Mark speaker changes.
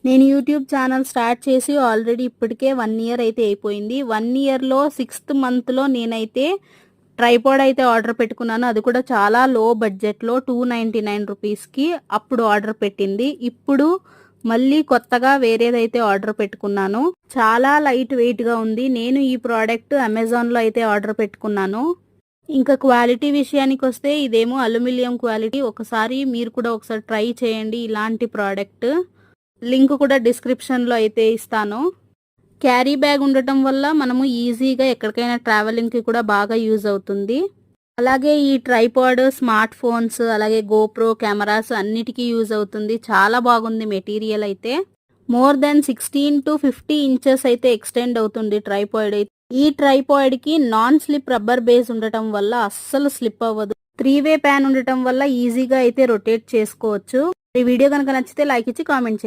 Speaker 1: నేను YouTube channel start చేసి already ఇప్పటికే 1 ఇయర్ అయితే అయిపోయింది. 1 ఇయర్‌లో 6థ్ మంత్‌లో నేనైతే ట్రైపాడ్ అయితే ఆర్డర్ పెట్టుకున్నాను. అది కూడా చాలా లో బడ్జెట్‌లో 299 రూపీస్‌కి అప్పుడు ఆర్డర్ పెట్టింది. ఇప్పుడు మళ్ళీ కొత్తగా వేరేదైతే ఆర్డర్ పెట్టుకున్నాను. చాలా లైట్ వెయిట్‌గా ఉంది. నేను ఈ ప్రోడక్ట్ అమెజాన్‌లో అయితే ఆర్డర్ పెట్టుకున్నాను. ఇంకా క్వాలిటీ విషయానికొస్తే ఇదేమో అల్యూమినియం క్వాలిటీ. ఒకసారి మీరు కూడా ఒకసారి ట్రై చేయండి ఇలాంటి ప్రోడక్ట్. లింక్ కూడా డిస్క్రిప్షన్‌లో అయితే ఇస్తాను. క్యారీ బ్యాగ్ ఉండటం వల్ల మనము ఈజీగా ఎక్కడికైనా ట్రావెలింగ్‌కి కూడా బాగా యూజ్ అవుతుంది. అలాగే ఈ ట్రైపాడ్, స్మార్ట్ ఫోన్స్, అలాగే గోప్రో కెమెరాస్ అన్నిటికీ యూజ్ అవుతుంది. చాలా బాగుంది మెటీరియల్ అయితే. మోర్ దెన్ 16-50 ఇంచెస్ అయితే ఎక్స్టెండ్ అవుతుంది ట్రైపాడ్ అయితే. ఈ ట్రైపాడ్‌కి నాన్ స్లిప్ రబ్బర్ బేస్ ఉండటం వల్ల అస్సలు స్లిప్ అవ్వదు. 3 వే ప్యాన్ ఉండటం వల్ల ఈజీగా అయితే రొటేట్ చేసుకోవచ్చు. ఈ వీడియో కనుక నచ్చితే లైక్ ఇచ్చి కామెంట్ చేయండి.